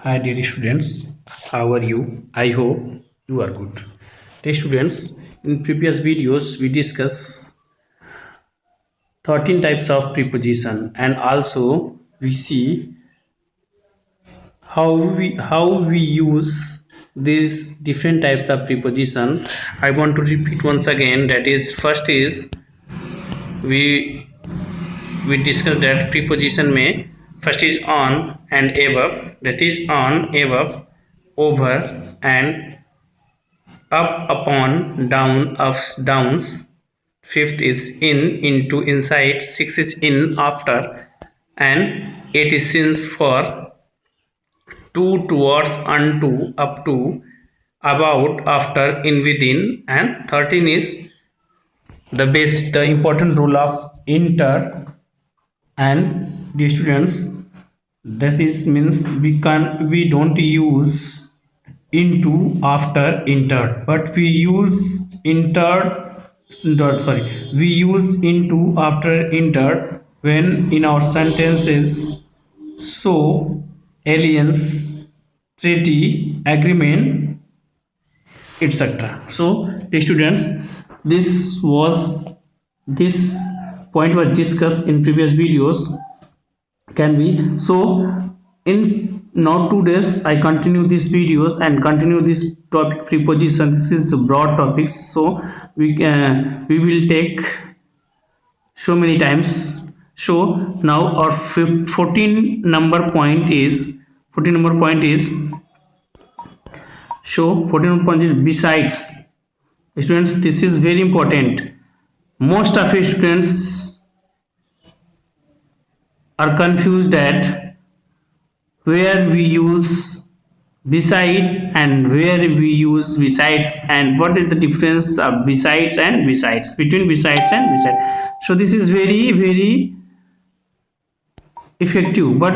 Hi dear students, how are you? I hope you are good. Dear students, in previous videos we discuss 13 types of preposition and also we see how we use these different types of preposition. I want to repeat once again, that is, first is we we discussed that preposition में first is on and above, that is on, above, over and up, upon, down, ups, downs. Fifth is in, into, inside. Six is in, after, and eight is since, for, to, towards, unto, up to, about, after, in, within, and 13 is the important rule of inter. And the students, that is means we don't use into after entered, but we use we use into after entered when in our sentences so aliens, treaty, agreement, etc. So the students, this point was discussed in previous videos. Can we? So in now 2 days I continue these videos and continue this topic preposition. This is broad topics, so we will take so many times. So now our 14 number point is 14 number point is so 14 number point is besides. Students, this is very important. Most of your students are confused that where we use beside and where we use besides, and what is the difference of besides and besides, between besides and besides. So this is very effective, but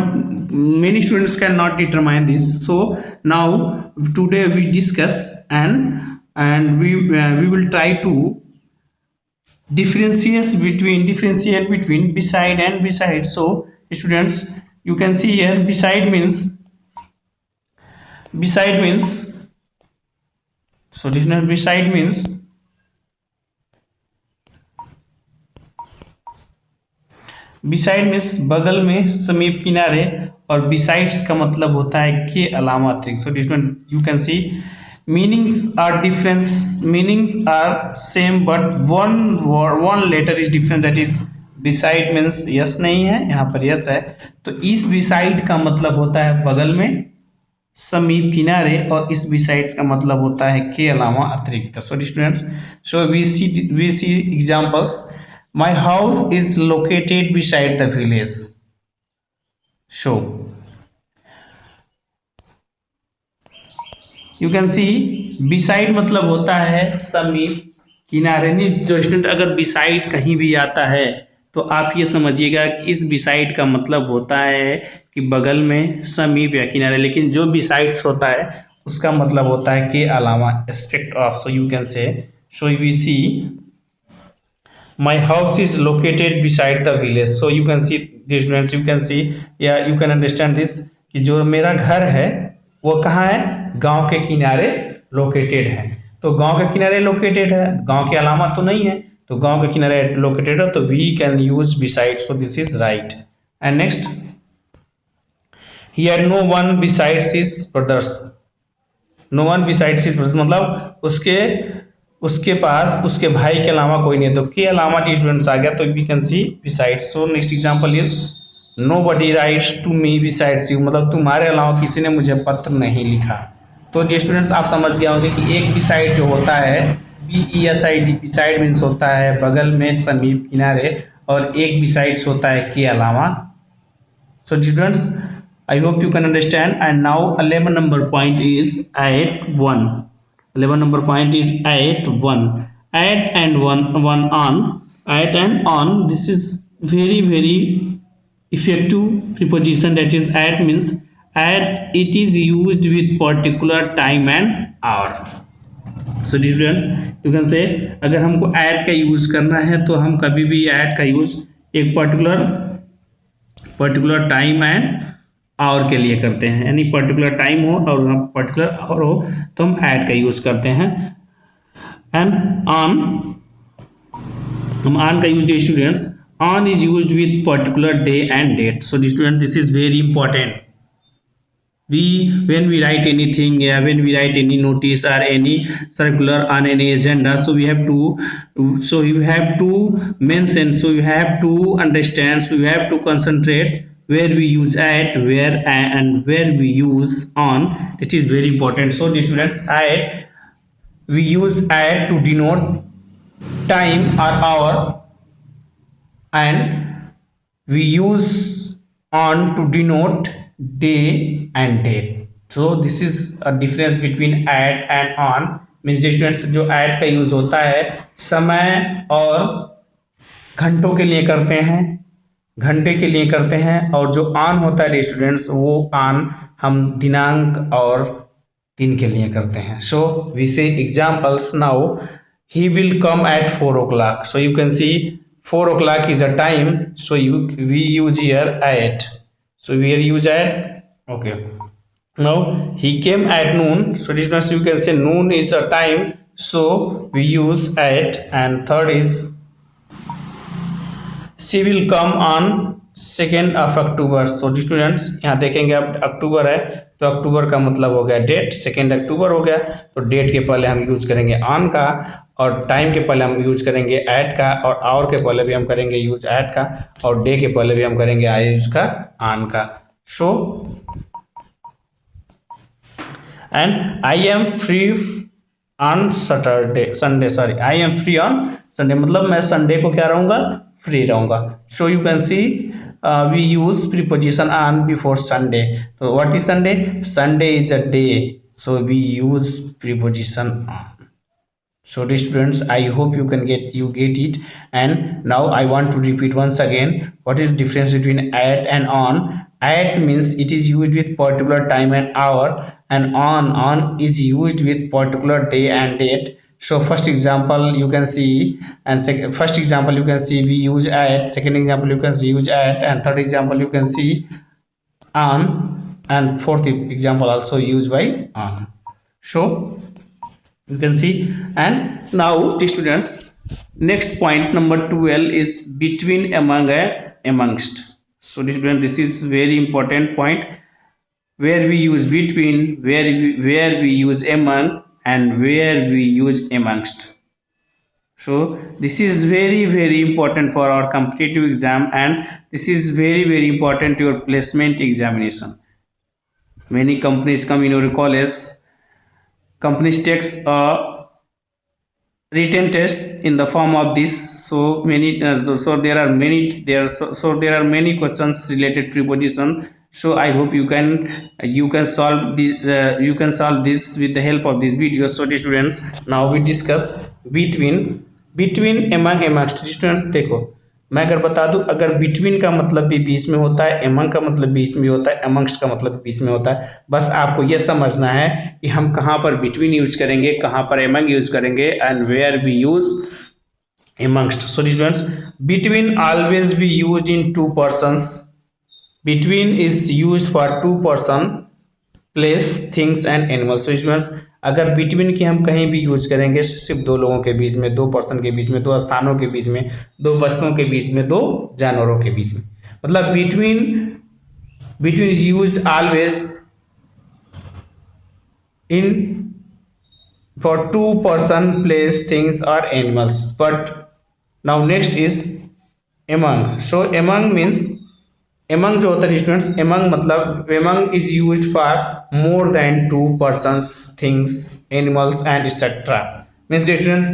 many students cannot determine this. So now today we discuss and we will try to differentiate between beside and beside. So students, you can see here beside means so this is beside means बगल में, समीप, किनारे, और besides का मतलब होता है के अलावा, अतिरिक्त. So different you can C meanings are same but one letter is different, that is beside means yes नहीं है, यहाँ पर yes है, तो इस beside का मतलब होता है बगल में, समीप, किनारे, और इस besides का मतलब होता है के अलावा, अतिरिक्त. So students, so we see examples. My house is located beside the village. So you can see beside मतलब होता है समीप, किनारे. नहीं जो स्टूडेंट, अगर beside कहीं भी आता है तो आप ये समझिएगा कि इस beside का मतलब होता है कि बगल में, समीप या किनारे. लेकिन जो besides होता है उसका मतलब होता है के अलावा, aspect of. So you can say, so we see my house is located beside the village. So you can see this, students, you can see, yeah, you can understand this, कि जो मेरा घर है वो कहाँ है, गांव के किनारे लोकेटेड है. तो गांव के किनारे लोकेटेड है, गांव के अलावा तो नहीं है, तो गांव के किनारे लोकेटेड है, तो we can use beside. So this is right. And next, here no one besides his brothers. No one besides his brothers मतलब उसके पास उसके भाई के अलावा कोई नहीं है, तो के अलावा स्टूडेंट्स आ गया, तो we can see besides. So next example is nobody writes to me besides you, मतलब तुम्हारे अलावा किसी ने मुझे पत्र नहीं लिखा. तो ये स्टूडेंट्स आप समझ गए होंगे कि एक बिसाइड जो होता है BESID, बिसाइड मीन्स होता है बगल में, समीप, किनारे, और एक बिसाइड्स होता है के अलावा. So students, I hope you can understand. And now 11 number point is at 1. 11 number point is at 1. At and one on. At and on, this is very effective preposition, that is at means at it is used with particular time and hour. So students, you can say अगर हमको at का use करना है तो हम कभी भी at का यूज एक पर्टिकुलर टाइम एंड आवर के लिए करते हैं, यानी पर्टिकुलर टाइम हो और पर्टिकुलर आवर हो तो हम एट का यूज करते हैं। एंड ऑन, हम ऑन का use students, on is used with particular day and date. So student this is very important. We when we write anything, yeah, when we write any notice or any circular on any agenda, so we have to mention, so you have to understand, so you have to concentrate where we use at, where and where we use on. It is very important. So the students, at we use at to denote time or hour, and we use on to denote day and date. So this is a difference between at and on. Means students, जो at का use होता है समय और घंटों के लिए करते हैं, घंटे के लिए करते हैं, और जो ऑन होता है स्टूडेंट्स वो ऑन हम दिनांक और दिन के लिए करते हैं. सो वी से examples. Now he will come at 4 o'clock. So you can see 4 o'clock is a time, so we use here at. So we use at. Okay, now he came at noon, so this means you can say noon is a time, so we use at. And third is she will come on 2nd of October. So students यहाँ देखेंगे अब अक्टूबर है तो अक्टूबर का मतलब हो गया date, 2 अक्टूबर हो गया तो डेट के पहले हम यूज करेंगे ऑन का, और टाइम के पहले हम यूज करेंगे एट का, और आवर के पहले भी हम करेंगे यूज एट का, और डे के पहले भी हम करेंगे यूज का ऑन का. So and I am free on Sunday, sorry I am free on Sunday, मतलब मैं संडे को क्या रहूँगा, फ्री रहूँगा. So you can C we use preposition on before Sunday. So what is Sunday? Sunday is a day, so we use preposition on. So dear students, I hope you get it. And now I want to repeat once again, what is the difference between at and on. At means it is used with particular time and hour, and on is used with particular day and date. So first example you can see, and first example you can see we use at, second example you can see use at, and third example you can see on, and fourth example also used by on. So you can see. And now the students, next point number 12 is between, among, and amongst. So the student, this is very important point, where we use between, where we use among, and where we use amongst. So this is very important for our competitive exam, and this is very important to your placement examination. Many companies come in your college, companies takes a written test in the form of this. So there are many questions related preposition. So I hope you can solve this with the help of this video. So students, now we discuss between, among, amongst. Students देखो, मैं अगर बता दूं, अगर between का मतलब भी बीच में होता है, among का मतलब बीच में होता है, amongst का मतलब बीच में होता है. बस आपको यह समझना है कि हम कहाँ पर between यूज करेंगे, कहाँ पर among यूज करेंगे, and where we use amongst. So students, between always be used in two persons. Between is used for two person, place, things and animals. So students, अगर between की हम कहीं भी use करेंगे सिर्फ दो लोगों के बीच में, दो पर्सन के बीच में, दो स्थानों के बीच में, दो वस्तुओं के बीच में, दो जानवरों के बीच में, मतलब between is used always in for two person, place, things or animals. But now next is among. So among means, among जो होता है स्टूडेंट्स, among मतलब among is used for more than two persons, things, animals and etc. Means students,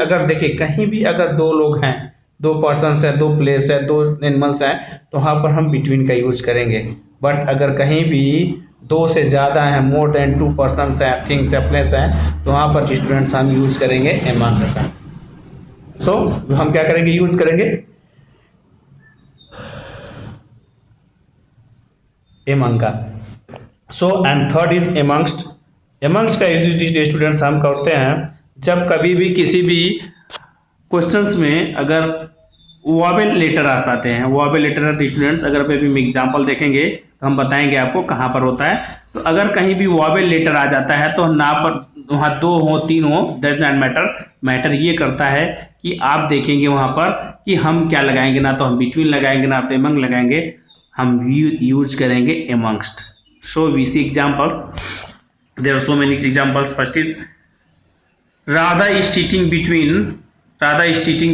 अगर देखिए कहीं भी अगर दो लोग हैं, दो पर्सन्स है, दो प्लेस है, दो एनिमल्स हैं, तो वहाँ पर हम बिटवीन का यूज करेंगे. बट अगर कहीं भी दो से ज़्यादा हैं, मोर देन टू पर्सन्स हैं, थिंग्स है, प्लेस हैं, तो वहाँ पर स्टूडेंट्स हम यूज करेंगे among का. सो हम क्या करेंगे, यूज करेंगे among का. So and third is amongst. amongst का यूज स्टूडेंट्स हम करते हैं जब कभी भी किसी भी क्वेश्चंस में अगर वॉवेल लेटर आ जाते हैं. वॉवेल लेटर स्टूडेंट्स, अगर अभी हम एग्जांपल देखेंगे तो हम बताएंगे आपको कहाँ पर होता है। तो अगर कहीं भी वॉवेल लेटर आ जाता है तो ना पर वहाँ 2 हो 3 हो डज नॉट मैटर, मैटर ये करता है कि आप देखेंगे वहाँ पर कि हम क्या लगाएंगे, ना तो हम बिटवीन लगाएंगे ना तो एमंग लगाएंगे, हम यूज करेंगे amongst. So we see examples, there are so many examples. First is Radha is sitting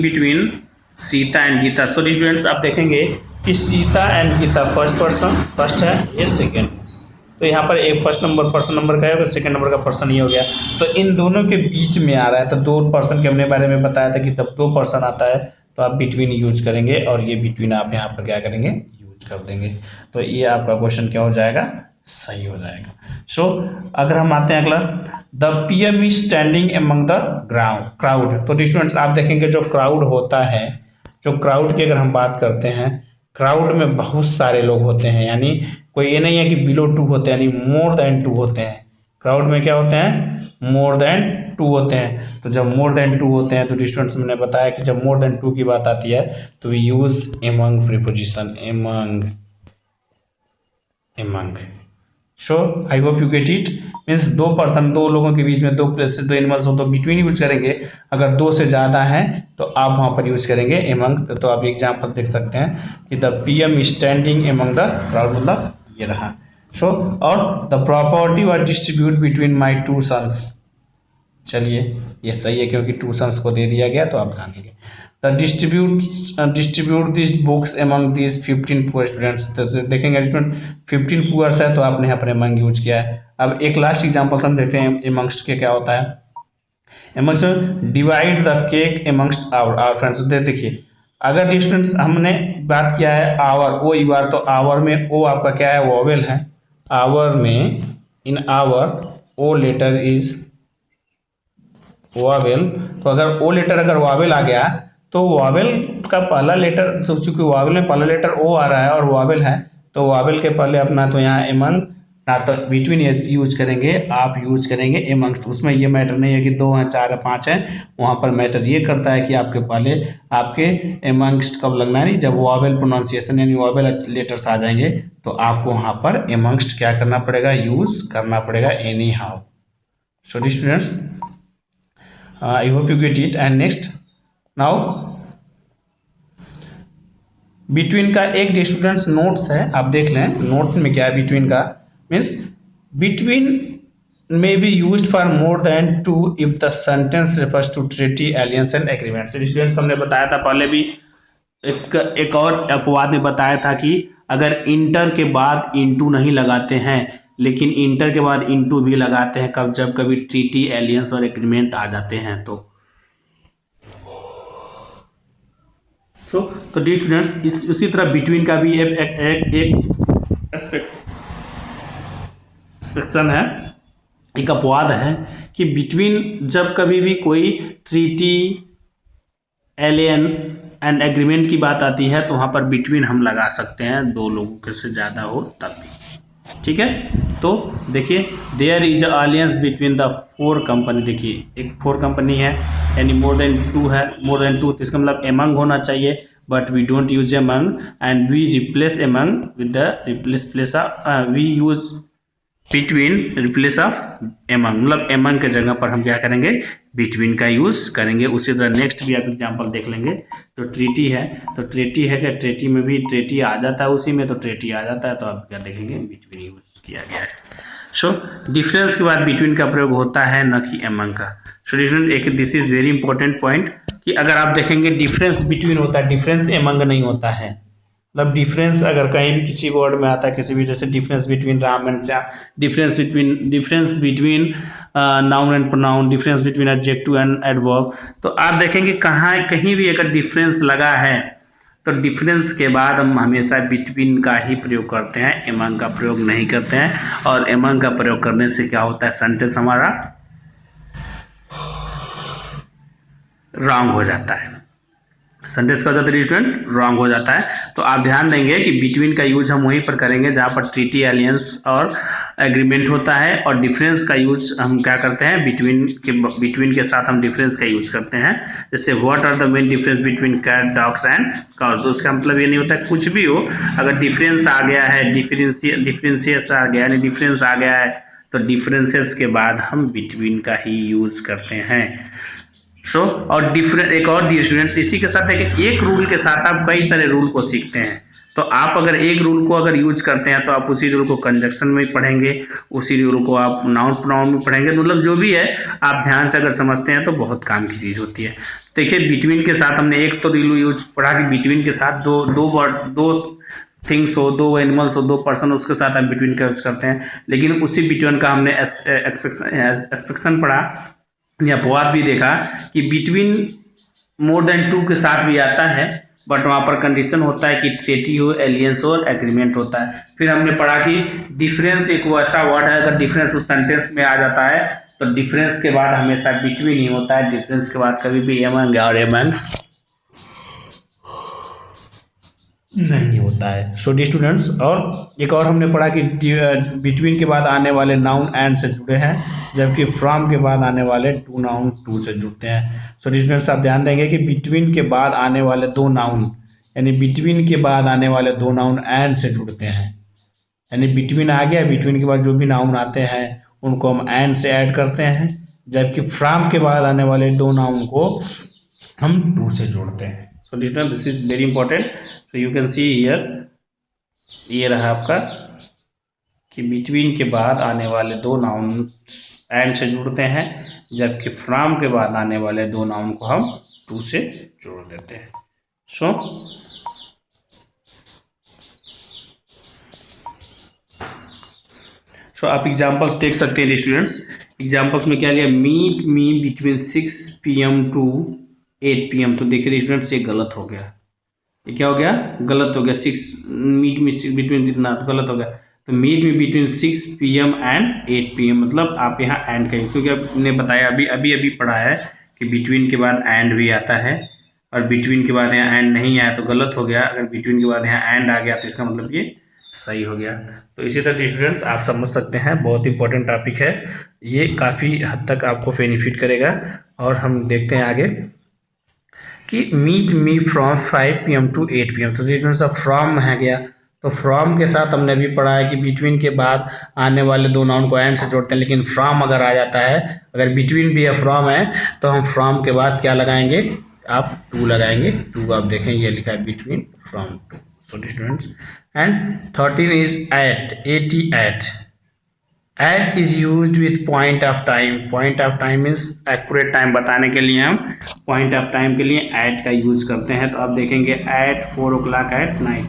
between Sita and Gita. So students आप देखेंगे कि सीता एंड गीता फर्स्ट है, ये सेकेंड, तो यहाँ पर एक फर्स्ट नंबर पर्सन नंबर का है, सेकंड नंबर का पर्सन ये हो गया, तो इन दोनों के बीच में आ रहा है। तो 2 पर्सन के हमने बारे में बताया था कि जब 2 पर्सन आता है तो आप बिटवीन यूज करेंगे और ये बिटवीन आप यहाँ पर क्या करेंगे, यूज कर देंगे। तो ये आपका क्वेश्चन क्या हो जाएगा, सही हो जाएगा। सो अगर हम आते हैं अगला, the PM is standing among the crowd. तो स्टूडेंट्स आप देखेंगे जो क्राउड होता है, जो क्राउड की अगर हम बात करते हैं, क्राउड में बहुत सारे लोग होते हैं, यानी कोई ये नहीं है कि बिलो 2 होते हैं, यानी मोर देन 2 होते हैं। क्राउड में क्या होते हैं, मोर देन 2 होते हैं। तो जब मोर देन 2 होते हैं तो स्टूडेंट्स मैंने बताया कि जब मोर देन 2 की बात आती है तो we use among preposition, among. So I hope you get it. Means 2 person, 2 लोगों के बीच में 2 प्लेसेस 2 एनिमल्स हो तो बिटवीन यूज करेंगे, अगर 2 से ज़्यादा हैं तो आप वहाँ पर यूज करेंगे एमंग। तो आप एग्जाम्पल देख सकते हैं कि the PM standing among the crowd, मतलब ये रहा। सो और the property were distribute between my 2 sons. चलिए ये सही है क्योंकि 2 सन्स को दे दिया गया, तो आप जानेंगे। The distribute this books among this 15 poor students. तो देखेंगे स्टूडेंट 15 पुअर्स है तो आपने यहाँ पर एमंग यूज किया है। अब एक लास्ट एग्जाम्पल हम देखते हैं एमंगस्ट के क्या होता है। Amongst divide the cake amongst our friends. देखिए अगर स्टूडेंट्स हमने बात किया है आवर, ओ यू आर, तो आवर में ओ आपका क्या है, वॉवेल है। आवर में, in our O letter is vowel. तो अगर ओ लेटर अगर वावेल आ गया तो वावेल का पहला लेटर, तो चूंकि वावेल में पहला लेटर ओ आ रहा है और वावेल है तो वावेल के पहले अपना तो यहाँ एमंग, ना तो बिटवीन यूज करेंगे, आप यूज करेंगे एमंगस्ट। उसमें ये मैटर नहीं है कि 2 हैं 4 है 5 है, वहाँ पर मैटर ये करता है कि आपके पहले आपके एमंगस्ट कब लगना है, जब वावेल प्रोनाउंसिएशन यानी वावेल लेटर्स आ जाएंगे तो आपको वहाँ पर एमंगस्ट क्या करना पड़ेगा, यूज करना पड़ेगा any how. So students I hope you get it. And next, now between का एक स्टूडेंट्स नोट्स है, आप देख लें नोट में क्या है बिटवीन का। Means between may be used for more than 2 if the sentence refers to treaty, alliance and agreements। Students हमने बताया था पहले भी, एक और अपवाद में बताया था कि अगर इंटर के बाद इनटू नहीं लगाते हैं लेकिन इंटर के बाद इनटू भी लगाते हैं, कब, जब कभी ट्रीटी, एलियंस और एग्रीमेंट आ जाते हैं तो। तो डी स्टूडेंट्स उसी तरह बिटवीन का भी एक सेक्शन है, एक अपवाद है कि बिटवीन जब कभी भी कोई ट्रीटी, एलियंस एंड एग्रीमेंट की बात आती है तो वहाँ पर बिटवीन हम लगा सकते हैं, 2 लोगों के से ज़्यादा हो तब भी, ठीक है। तो देखिए there is alliance between the 4 company. देखिए एक 4 कंपनी है यानी मोर देन 2 है, मोर देन 2 तो इसका मतलब एमंग होना चाहिए, but we don't use among and we replace among with the we use between replace of among, मतलब एमंग के जगह पर हम क्या करेंगे, बिटवीन का यूज करेंगे। उसी तरह नेक्स्ट भी आप एग्जांपल देख लेंगे। तो ट्रीटी है, तो ट्रीटी है कि ट्रीटी में भी ट्रीटी आ जाता है, उसी में तो ट्रीटी आ जाता है, तो आप क्या देखेंगे, बिटवीन यूज किया गया है। सो डिफरेंस के बाद बिटवीन का प्रयोग होता है, न कि एमंग का। सो डिफरेंस एक, this is very important point कि अगर आप देखेंगे डिफरेंस बिटवीन होता है, डिफरेंस एमंग नहीं होता है। मतलब डिफरेंस अगर कहीं भी किसी वर्ड में आता है, किसी भी, जैसे difference between Ram and Shyam, difference between noun and pronoun, difference between adjective and adverb, तो आप देखेंगे कहीं भी अगर डिफरेंस लगा है तो डिफरेंस के बाद हम हमेशा बिटवीन का ही प्रयोग करते हैं, एमंग का प्रयोग नहीं करते हैं। और एमंग का प्रयोग करने से क्या होता है, सेंटेंस हमारा रॉन्ग हो जाता है। सेंटेंस का होता है स्टूडेंट रॉन्ग हो जाता है। तो आप ध्यान देंगे कि बिटवीन का यूज हम वहीं पर करेंगे जहाँ पर ट्रीटी, एलियंस और एग्रीमेंट होता है, और डिफरेंस का यूज हम क्या करते हैं, बिटवीन के साथ हम डिफरेंस का यूज करते हैं। जैसे what are the main difference between cat, dogs and cows. तो उसका मतलब ये नहीं होता कुछ भी हो, अगर डिफरेंस आ गया है, डिफरेंशियस आ गया, यानी डिफरेंस आ गया है, तो डिफरेंसेस के बाद हम बिटवीन का ही यूज करते हैं। और डिफरेंट एक और स्टूडेंट्स इसी के साथ है कि एक रूल के साथ आप कई सारे रूल को सीखते हैं। तो आप अगर एक रूल को अगर यूज करते हैं तो आप उसी रूल को कंजक्शन में पढ़ेंगे, उसी रूल को आप नाउन प्रोनाउन में पढ़ेंगे, मतलब जो भी है आप ध्यान से अगर समझते हैं तो बहुत काम की चीज होती है। देखिए बिटवीन के साथ हमने एक तो रूल यूज पढ़ा कि बिटवीन के साथ दो थिंग्स हो, दो एनिमल्स हो, दो पर्सन, उसके साथ हम बिटवीन का यूज करते हैं। लेकिन उसी बिटवीन का हमने एक्सपेक्शन पढ़ा या अपवाद भी देखा कि बिटवीन मोर देन टू के साथ भी आता है, बट वहाँ पर कंडीशन होता है कि ट्रीटी हो, एलियंस हो और एग्रीमेंट होता है। फिर हमने पढ़ा कि डिफरेंस एक वैसा वर्ड है, अगर डिफरेंस उस सेंटेंस में आ जाता है तो डिफरेंस के बाद हमेशा बिटवीन ही होता है, डिफरेंस के बाद कभी भी एमंग और एमंग्स नहीं होता है। सो डी स्टूडेंट्स, और एक और हमने पढ़ा कि बिटवीन के बाद आने वाले नाउन एंड से जुड़े हैं, जबकि फ्रॉम के बाद आने वाले टू नाउन टू से जुड़ते हैं। सो डी स्टूडेंट्स, आप ध्यान देंगे कि बिटवीन के बाद आने वाले दो नाउन, यानी बिटवीन के बाद आने वाले दो नाउन एंड से जुड़ते हैं। यानी बिटवीन आ गया, बिटवीन के बाद जो भी नाउन आते हैं उनको हम एंड से ऐड करते हैं, जबकि फ्रॉम के बाद आने वाले दो नाउन को हम टू से जोड़ते हैं। सो दिस इज वेरी इंपॉर्टेंट। तो यू कैन सी हियर, ये रहा आपका कि बिटवीन के बाद आने वाले दो नाउन एंड से जुड़ते हैं, जबकि फ्रॉम के बाद आने वाले दो नाउन को हम टू से जोड़ देते हैं। सो आप एग्जांपल्स देख सकते हैं स्टूडेंट्स। एग्जांपल्स में क्या लिया, meet me between 6 PM to 8 PM। तो देखिए स्टूडेंट्स, ये गलत हो गया। ये क्या हो गया, गलत हो गया। मीट में बिटवीन कितना, तो गलत हो गया। तो मीट में बिटवीन 6 PM एंड 8 PM, मतलब आप यहाँ एंड कहेंगे, क्योंकि आपने बताया अभी पढ़ा है कि बिटवीन के बाद एंड भी आता है, और बिटवीन के बाद यहाँ एंड नहीं आया तो गलत हो गया। अगर बिटवीन के बाद यहाँ एंड आ गया तो इसका मतलब ये सही हो गया। तो इसी तरह स्टूडेंट्स आप समझ सकते हैं, बहुत इंपॉर्टेंट टॉपिक है ये, काफ़ी हद तक आपको बेनिफिट करेगा। और हम देखते हैं आगे कि meet me from 5 PM to 8 PM। तो स्टूडेंट्स अब फ्रॉम है गया, तो फ्रॉम के साथ हमने भी पढ़ा है कि बिटवीन के बाद आने वाले दो नाउन को एंड से जोड़ते हैं, लेकिन फ्रॉम अगर आ जाता है, अगर बिटवीन भी है फ्रॉम है, तो हम फ्रॉम के बाद क्या लगाएंगे, आप टू लगाएंगे। टू आप देखें ये लिखा है between from to. So students, and 13 is at, 88। At is use with point of time. Point of time means accurate time बताने के लिए हम पॉइंट ऑफ टाइम के लिए एट का यूज करते हैं। तो आप देखेंगे at 4 o'clock at night.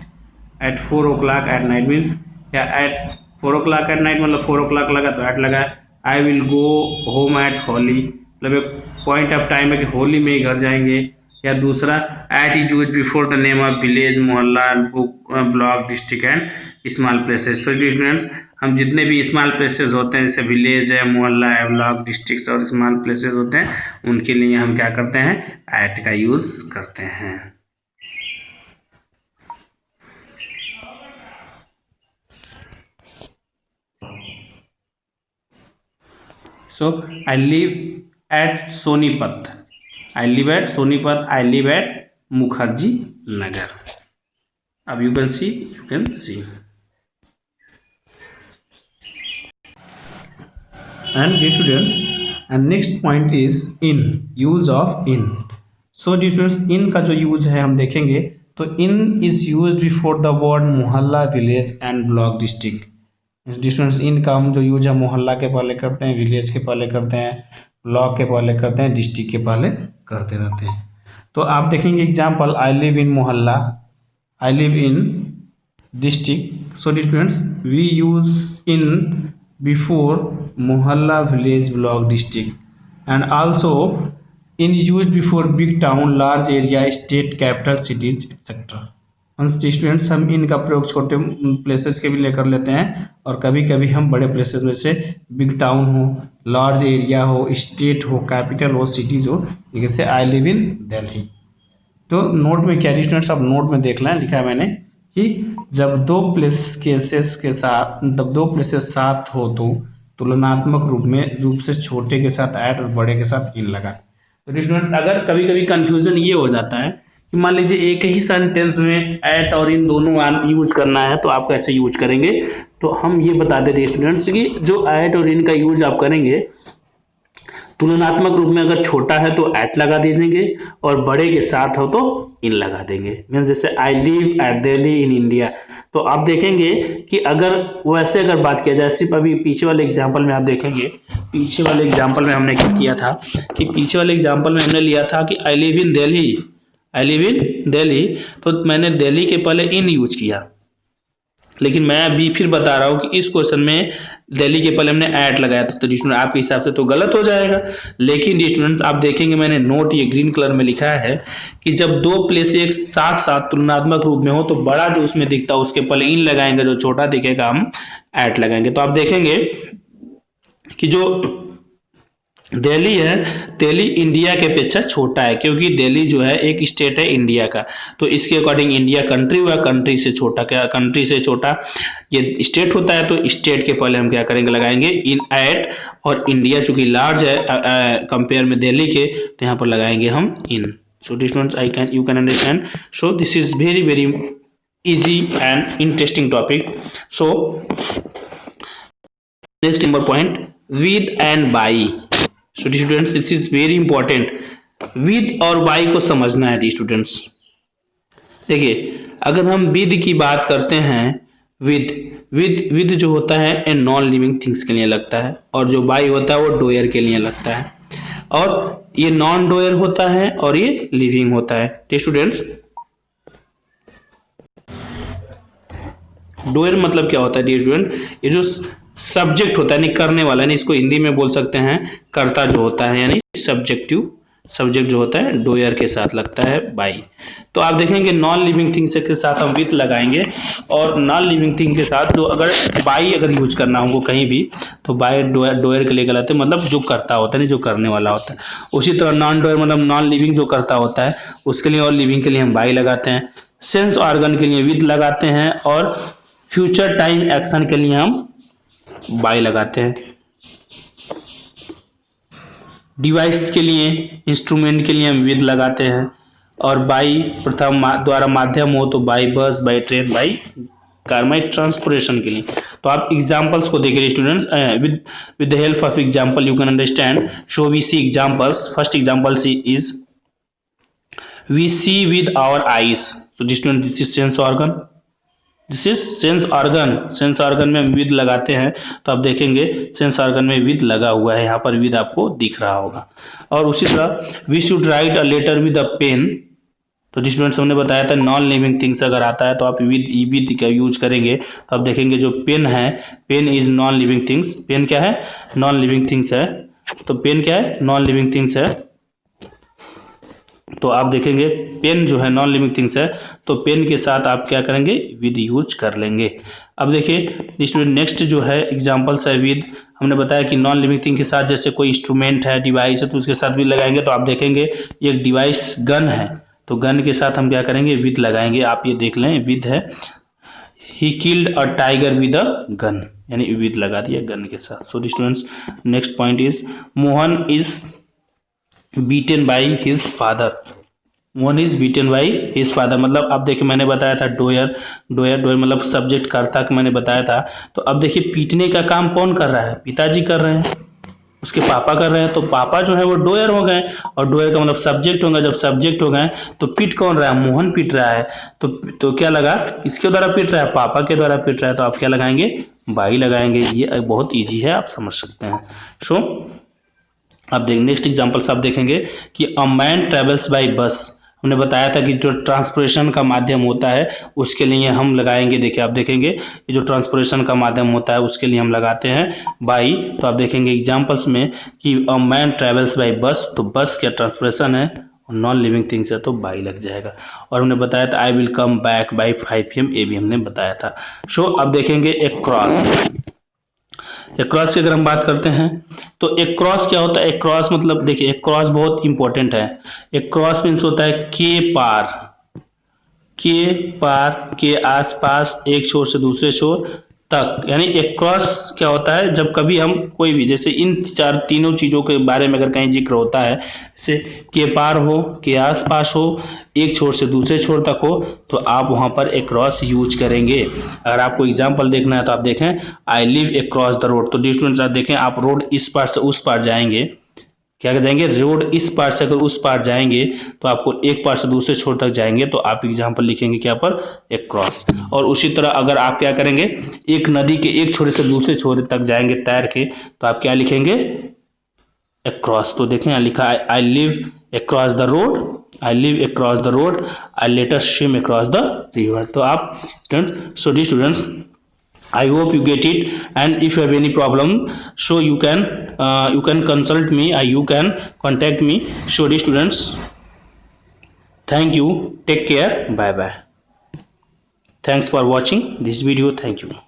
At 4 o'clock at night means क्या, एट 4 o'clock एट नाइट मतलब 4 o'clock लगा तो एट लगा। I will go home at Holi, मतलब एक पॉइंट ऑफ टाइम है कि होली में ही घर जाएंगे। या दूसरा, at is use before the name of village, mohalla, block, district and small places. तो स्टूडेंट्स, हम जितने भी स्मॉल प्लेसेस होते हैं, जैसे विलेज है, मोहल्ला है, ब्लॉक, डिस्ट्रिक्ट और स्मॉल प्लेसेस होते हैं, उनके लिए हम क्या करते हैं, एट का यूज करते हैं। So I live at Sonipat, I live at Sonipat, I live at Mukherjee Nagar. अब you can see and dear students, and next point is in, use of in. So dear students, in का जो यूज है हम देखेंगे, तो in is used before the word मोहल्ला, village and block, district. Distance in का हम जो यूज है मोहल्ला के पहले करते हैं, विलेज के पहले करते हैं, ब्लॉक के पहले करते हैं, डिस्ट्रिक्ट के पहले करते रहते हैं। तो आप देखेंगे example, I live in mohalla, I live in district. So students, we use in before mohalla, village, block, district, and also in used before big town, large area, state capital cities etc. Students, हम इनका प्रयोग छोटे places के भी लेकर लेते हैं, और कभी कभी हम बड़े प्लेसेस में से बिग टाउन हो, लार्ज एरिया हो, स्टेट हो, कैपिटल हो, सिटीज हो, जैसे आई लिव इन दिल्ली। तो नोट में क्या स्टूडेंट्स, अब नोट में देख लें, लिखा है मैंने कि जब दो प्लेसेस साथ हो तो तुलनात्मक रूप से छोटे के साथ ऐट और बड़े के साथ इन लगा। तो स्टूडेंट अगर कभी कभी कंफ्यूजन ये हो जाता है कि मान लीजिए एक ही सेंटेंस में एट और इन दोनों यूज करना है तो आप कैसे यूज करेंगे, तो हम ये बता देते हैं स्टूडेंट्स कि जो एट और इन का यूज आप करेंगे तुलनात्मक रूप में अगर छोटा है तो एट लगा दे देंगे और बड़े के साथ हो तो इन लगा देंगे। मीन्स जैसे आई live eight Delhi in India, तो आप देखेंगे कि अगर वैसे अगर बात किया जाए, सिर्फ अभी पीछे वाले एग्जाम्पल में आप देखेंगे, पीछे वाले एग्जाम्पल में हमने क्या किया था कि पीछे वाले एग्जाम्पल में हमने लिया था कि आई लिव इन दिल्ली, आई लिव इन दिल्ली, तो मैंने दिल्ली के पहले इन यूज किया। लेकिन मैं अभी फिर बता रहा हूँ कि इस क्वेश्चन में दिल्ली के पहले हमने ऐट लगाया था, तो स्टूडेंट आपके हिसाब से तो गलत हो जाएगा। लेकिन स्टूडेंट्स आप देखेंगे मैंने नोट ये ग्रीन कलर में लिखा है कि जब दो प्लेस एक साथ साथ तुलनात्मक रूप में हो तो बड़ा जो उसमें दिखता है उसके पहले इन लगाएंगे, जो छोटा दिखेगा हम ऐट लगाएंगे। तो आप देखेंगे कि जो दिल्ली है, दिल्ली इंडिया के अपेक्षा छोटा है क्योंकि दिल्ली जो है एक स्टेट है इंडिया का, तो इसके अकॉर्डिंग इंडिया कंट्री हुआ, कंट्री से छोटा, क्या कंट्री से छोटा ये स्टेट होता है, तो स्टेट के पहले हम क्या करेंगे लगाएंगे इन एट, और इंडिया चूंकि लार्ज है कंपेयर में दिल्ली के, तो यहाँ पर लगाएंगे हम in. So students you can understand, so this is very very easy and interesting topic. So next number point with and by. So students this is very important, with और by को समझना है स्टूडेंट्स। देखिए अगर हम with की बात करते हैं, विद जो होता है ए नॉन लिविंग थिंग्स के लिए लगता है, और जो बाई होता है वो डोयर के लिए लगता है, और ये नॉन डोयर होता है और ये लिविंग होता है। तो स्टूडेंट्स डोयर मतलब क्या होता है स्टूडेंट, ये जो सब्जेक्ट होता है यानी करने वाला, यानी इसको हिंदी में बोल सकते हैं कर्ता जो होता है, यानी सब्जेक्ट जो होता है डोयर के साथ लगता है बाई। तो आप देखेंगे नॉन लिविंग थिंग्स के साथ हम विद लगाएंगे, और नॉन लिविंग थिंग के साथ जो अगर बाई अगर यूज करना होगा कहीं भी तो बाई डोयर के लिए गलत है, मतलब जो करता होता है नहीं जो करने वाला होता है। उसी तरह नॉन डोयर मतलब नॉन लिविंग जो करता होता है उसके लिए, और लिविंग के लिए हम बाई लगाते हैं। सेंस ऑर्गन के लिए विद लगाते हैं, और फ्यूचर टाइम एक्शन के लिए हम बाई लगाते हैं। डिवाइस के लिए, इंस्ट्रूमेंट के लिए हम विद लगाते हैं, और बाई प्रथम द्वारा माध्यम हो तो by bus, by train, by car, by transportation के लिए। तो आप एग्जांपल्स को देखिए students, with the help of example you can understand. So we see examples. First example see is we see with our eyes. So student this is sense organ, this is sense organ. Sense organ में हम with लगाते हैं, तो आप देखेंगे sense organ में with लगा हुआ है, यहाँ पर विद आपको दिख रहा होगा। और उसी तरह we should write a letter with a pen. तो स्टूडेंट्स हमने बताया था नॉन लिविंग थिंग्स अगर आता है तो आप विद का यूज करेंगे, तो आप देखेंगे जो पेन है, pen is non living things. Pen क्या है? नॉन लिविंग थिंग्स है। तो पेन क्या है? नॉन लिविंग थिंग्स है। तो आप देखेंगे पेन जो है नॉन लिविंग थिंग्स है, तो पेन के साथ आप क्या करेंगे? विद यूज कर लेंगे। अब देखिए स्टूडेंट नेक्स्ट जो है एग्जांपल्स है विद। हमने बताया कि नॉन लिविंग थिंग के साथ जैसे कोई इंस्ट्रूमेंट है, डिवाइस है, तो उसके साथ विद लगाएंगे। तो आप देखेंगे एक डिवाइस गन है, तो गन के साथ हम क्या करेंगे? विद लगाएंगे। आप ये देख लें विद है। He killed a tiger with a gun, यानी विद लगा दिया गन के साथ। So students next point is Mohan is beaten by his father. Mohan is beaten by his father मतलब अब देखिए मैंने बताया था डोयर, डोयर मतलब सब्जेक्ट कर्ता का मैंने बताया था। तो अब देखिए पीटने का काम कौन कर रहा है? पिताजी कर रहे हैं, उसके पापा कर रहे हैं। तो पापा जो है वो डोयर हो गए, और डोयर का मतलब सब्जेक्ट होगा। जब सब्जेक्ट हो गए तो पीट कौन रहा है? मोहन पीट रहा है। तो क्या लगा? इसके द्वारा पीट रहा है, पापा के द्वारा पीट रहा है। तो आप क्या लगाएंगे? बाई लगाएंगे। ये बहुत ईजी है, आप समझ सकते हैं। सो अब देख नेक्स्ट एग्जांपल्स आप देखेंगे कि अ मैन ट्रेवल्स बाय बस। हमने बताया था कि जो ट्रांसपोर्टेशन का माध्यम होता है उसके लिए हम लगाएंगे। देखिए आप देखेंगे ये जो ट्रांसपोर्टेशन का माध्यम होता है उसके लिए हम लगाते हैं बाई। तो आप देखेंगे एग्जांपल्स में कि अ मैन ट्रेवल्स बाय बस, तो बस क्या ट्रांसपोर्टेशन है और नॉन लिविंग थिंग्स है, तो बाई लग जाएगा। और हमने बताया था I will come back by 5 PM, ये भी हमने बताया था। सो अब देखेंगे एक क्रॉस। एक्रॉस की अगर हम बात करते हैं तो एक्रॉस क्या होता है? एक्रॉस मतलब देखिए, एक्रॉस बहुत इंपॉर्टेंट है। एक्रॉस मीन्स होता है के पार, के पार, के आसपास, एक छोर से दूसरे छोर तक। यानी एक्रॉस क्या होता है? जब कभी हम कोई भी, जैसे इन तीनों चीज़ों के बारे में अगर कहीं जिक्र होता है, जैसे के पार हो, के आसपास हो, एक छोर से दूसरे छोर तक हो, तो आप वहाँ पर एक्रॉस यूज करेंगे। अगर आपको एग्जाम्पल देखना है तो आप देखें, I live across the road. तो डियर स्टूडेंट्स, आप देखें, आप रोड इस पार से उस पार जाएंगे, क्या कर जाएंगे? रोड इस पार से अगर उस पार जाएंगे तो आपको एक पार से दूसरे छोर तक जाएंगे तो आप एग्जाम्पल लिखेंगे क्या पर? एक्रॉस। और उसी तरह अगर आप क्या करेंगे, एक नदी के एक छोर से दूसरे छोर तक जाएंगे तैर के, तो आप क्या लिखेंगे? एक्रॉस। तो देखें यहाँ लिखा है, I live across the road, I live across the road, I let us swim across the river. तो आप students, so D students, I hope you get it, and if you have any problem, so you can consult me, you can contact me. So dear students, thank you, take care, bye bye. Thanks for watching this video. Thank you.